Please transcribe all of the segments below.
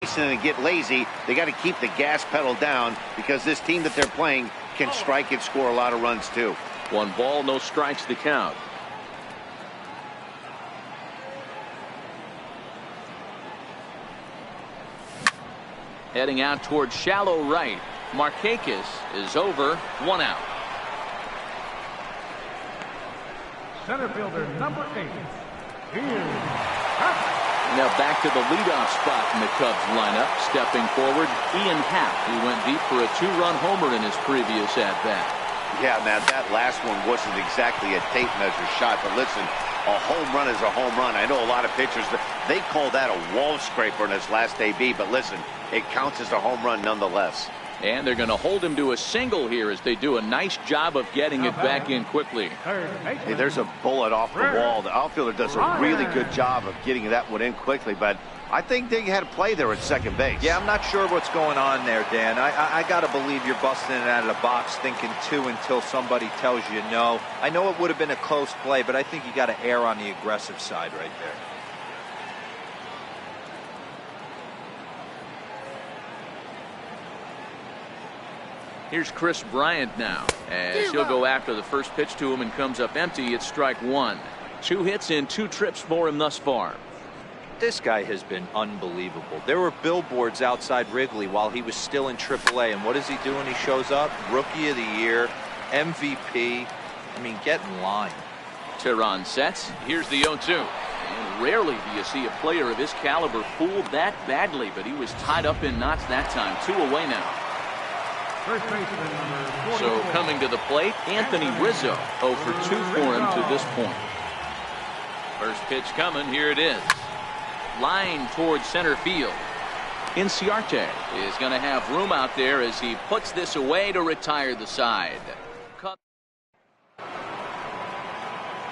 racing and get lazy. They got to keep the gas pedal down because this team that they're playing can strike and score a lot of runs too. 1 ball, no strikes to count. Heading out towards shallow right. Markakis is over. 1 out. Center fielder number 8. Now back to the leadoff spot in the Cubs lineup. Stepping forward, Ian Happ, who went deep for a 2-run homer in his previous at-bat. Yeah, man, that last one wasn't exactly a tape measure shot, but listen, a home run is a home run. I know a lot of pitchers, they call that a wall scraper in his last AB, but listen, it counts as a home run nonetheless. And they're going to hold him to a single here as they do a nice job of getting it back in quickly. Hey, there's a bullet off the wall. The outfielder does a really good job of getting that one in quickly, but I think they had a play there at second base. Yeah, I'm not sure what's going on there, Dan. I got to believe you're busting it out of the box thinking 2 until somebody tells you no. I know it would have been a close play, but I think you got to err on the aggressive side right there. Here's Chris Bryant now as he'll go after the first pitch to him and comes up empty. It's strike 1. 2 hits in 2 trips for him thus far. This guy has been unbelievable. There were billboards outside Wrigley while he was still in AAA, and what does he do when he shows up? Rookie of the Year, MVP. I mean, get in line. Tehran sets. Here's the 0-2. And rarely do you see a player of his caliber fooled that badly, but he was tied up in knots that time. 2 away now. So coming to the plate, Anthony Rizzo. 0 for 2 for him to this point. First pitch coming. Here it is. Line towards center field. Inciarte is going to have room out there as he puts this away to retire the side.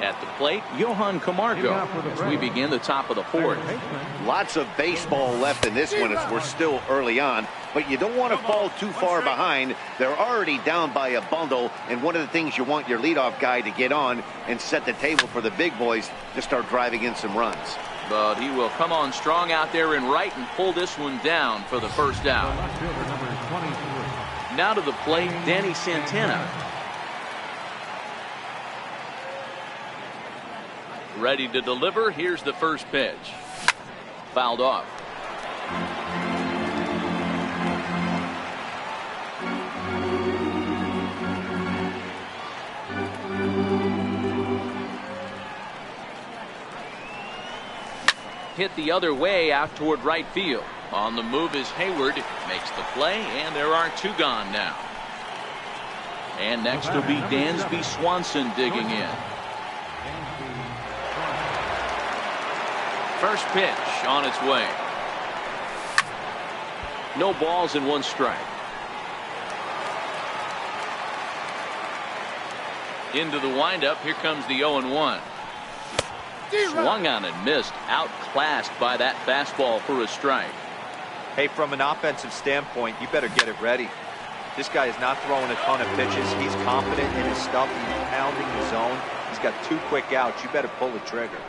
At the plate, Johan Camargo as we begin the top of the 4th. Lots of baseball left in this one as we're still early on, but you don't want to fall too far behind. They're already down by a bundle, and one of the things you want your leadoff guy to get on and set the table for the big boys to start driving in some runs. But he will come on strong out there in right and pull this one down for the first out. Now to the plate, Danny Santana. Ready to deliver. Here's the first pitch. Fouled off. Hit the other way out toward right field. On the move is Hayward. Makes the play, and there are 2 gone now. And next will be Dansby Swanson digging in. First pitch on its way. No balls and 1 strike. Into the windup. Here comes the 0-1. Swung on and missed. Outclassed by that fastball for a strike. Hey, from an offensive standpoint, you better get it ready. This guy is not throwing a ton of pitches. He's confident in his stuff. He's pounding the zone. He's got 2 quick outs. You better pull the trigger.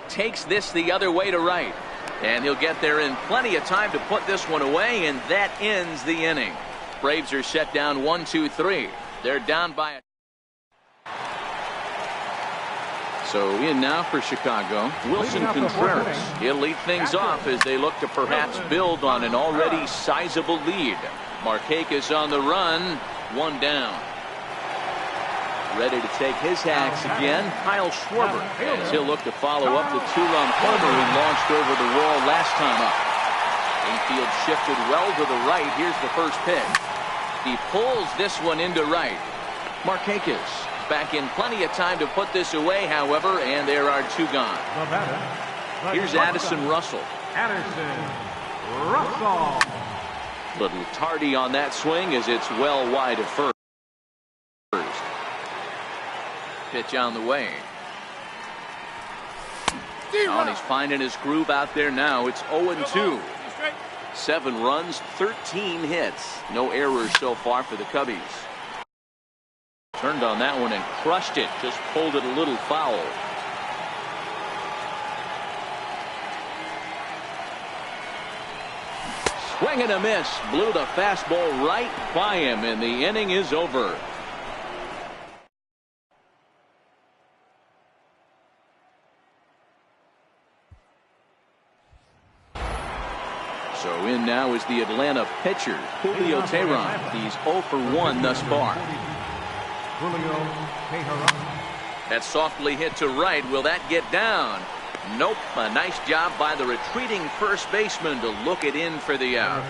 Takes this the other way to right. And he'll get there in plenty of time to put this one away, and that ends the inning. Braves are set down 1-2-3. They're down by a... So in now for Chicago, Wilson Contreras. He'll lead things off as they look to perhaps build on an already sizable lead. Markakis on the run. 1 down. Ready to take his hacks again, Kyle Schwarber, as he'll look to follow up the 2-run homer he launched over the wall last time up. Infield shifted well to the right. Here's the first pitch. He pulls this one into right. Markakis back in plenty of time to put this away, however, and there are 2 gone. Here's Addison Russell. Little tardy on that swing as it's well wide of first. Pitch on the way. And he's finding his groove out there now. It's 0-2. 7 runs, 13 hits. No errors so far for the Cubbies. Turned on that one and crushed it. Just pulled it a little foul. Swing and a miss. Blew the fastball right by him, and the inning is over. So in now is the Atlanta pitcher, Julio Teheran. He's 0 for 1 thus far. Julio Teheran. That's softly hit to right. Will that get down? Nope. A nice job by the retreating first baseman to look it in for the out.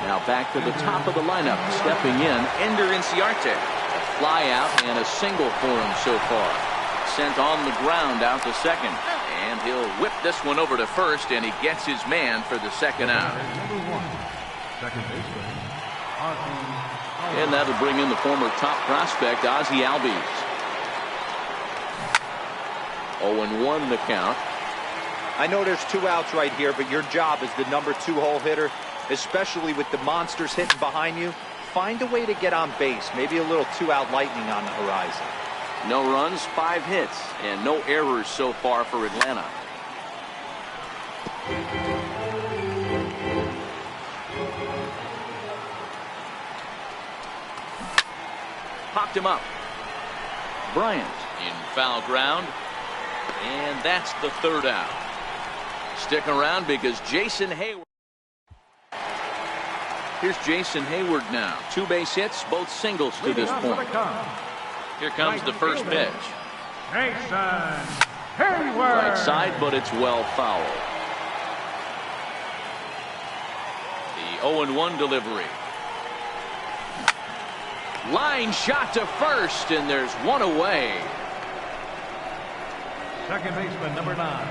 Now back to the top of the lineup. Stepping in, Ender Inciarte. A fly out and a single for him so far. Sent on the ground out to second. And he'll whip this one over to first, and he gets his man for the second out. Second baseman. And that'll bring in the former top prospect, Ozzie Albies. 0-1 the count. I know there's 2 outs right here, but your job as the number 2 hole hitter, especially with the monsters hitting behind you, find a way to get on base. Maybe a little 2-out lightning on the horizon. No runs, 5 hits, and no errors so far for Atlanta. Popped him up. Bryant in foul ground. And that's the third out. Stick around because Jason Hayward. Here's Jason Hayward now. 2 base hits, both singles to this point. Here comes the first pitch. Jason Hayward. Right side, but it's well fouled. The 0-1 delivery. Line shot to first, and there's one away. Second baseman, number 9,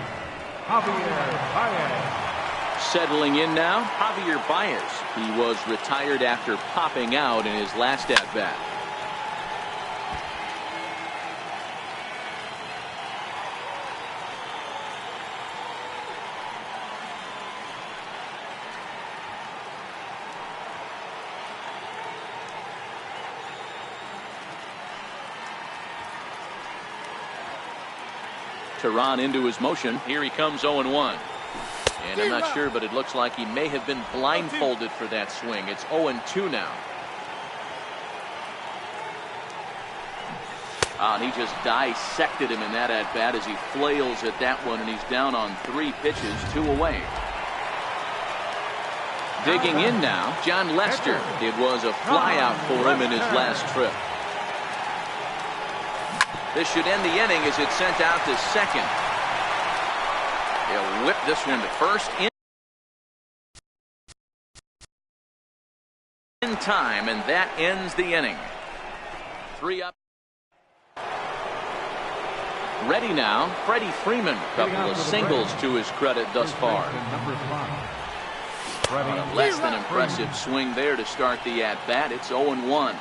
Javier Baez. Settling in now, Javier Baez. He was retired after popping out in his last at-bat. Teheran into his motion. Here he comes 0-1. And I'm not sure, but it looks like he may have been blindfolded for that swing. It's 0-2 now. And he just dissected him in that at-bat as he flails at that one, and he's down on 3 pitches, 2 away. Digging in now, John Lester. It was a flyout for him in his last trip. This should end the inning as it's sent out to second. He'll whip this one to first in time, and that ends the inning. 3 up. Ready now, Freddie Freeman. Couple of singles to his credit thus far. A less than impressive swing there to start the at-bat. It's 0-1.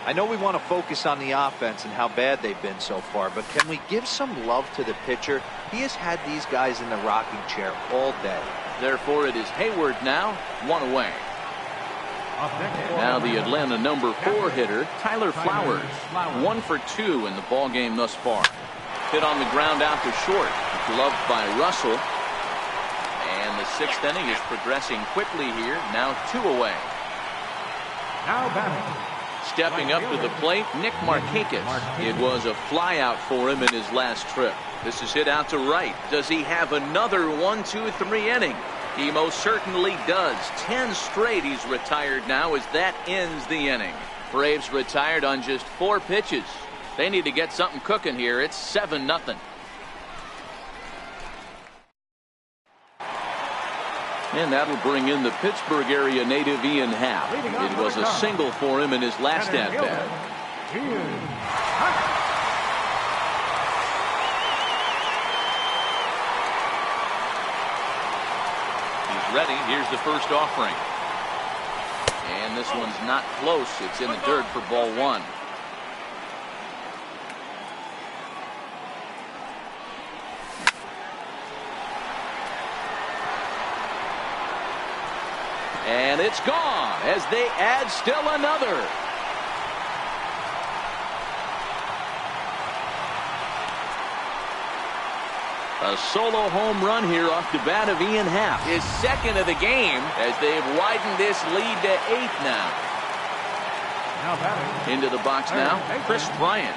I know we want to focus on the offense and how bad they've been so far, but can we give some love to the pitcher? He has had these guys in the rocking chair all day. Therefore, it is Hayward now, 1 away. Now the Atlanta number 4 hitter, Tyler Flowers. 1 for 2 in the ballgame thus far. Hit on the ground out to short. Gloved by Russell. And the 6th inning is progressing quickly here. Now 2 away. Now batting. Stepping up to the plate, Nick Markakis. It was a flyout for him in his last trip. This is hit out to right. Does he have another 1-2-3 inning? He most certainly does. 10 straight he's retired now as that ends the inning. Braves retired on just 4 pitches. They need to get something cooking here. It's 7-0. And that'll bring in the Pittsburgh area native Ian Happ. It was a single for him in his last at-bat. He's ready. Here's the first offering. And this one's not close. It's in the dirt for ball 1. And it's gone as they add still another. A solo home run here off the bat of Ian Happ. His second of the game as they've widened this lead to 8 now. Now batting. Into the box now, Chris Bryant.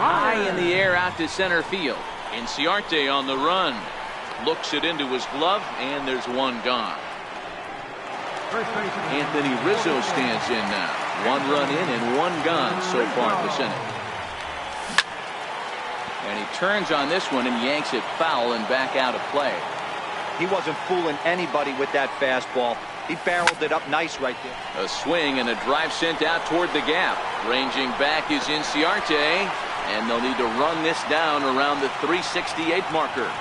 High in the air out to center field. Inciarte on the run. Looks it into his glove, and there's one gone. Anthony Rizzo stands in now. 1 run in and 1 gone so far this inning. And he turns on this one and yanks it foul and back out of play. He wasn't fooling anybody with that fastball. He barreled it up nice right there. A swing and a drive sent out toward the gap. Ranging back is Inciarte, and they'll need to run this down around the 368 marker.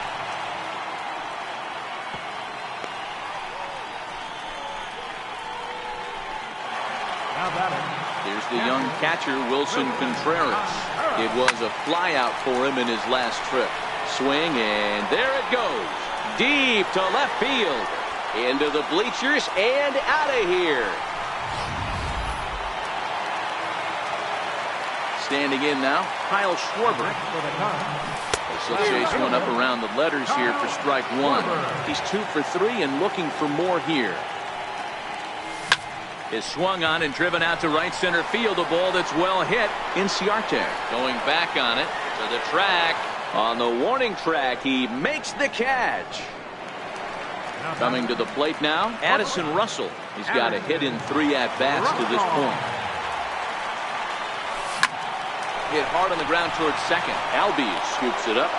Now batting. Here's the young catcher, Wilson Contreras. It was a flyout for him in his last trip. Swing, and there it goes. Deep to left field. Into the bleachers and out of here. Standing in now, Kyle Schwarber. He'll chase one up around the letters here for strike 1. He's 2 for 3 and looking for more here. Is swung on and driven out to right center field. A ball that's well hit. Inciarte going back on it to the track. On the warning track, he makes the catch. Coming to the plate now, Addison Russell. He's got a hit in 3 at-bats to this point. Hit hard on the ground towards second. Albies scoops it up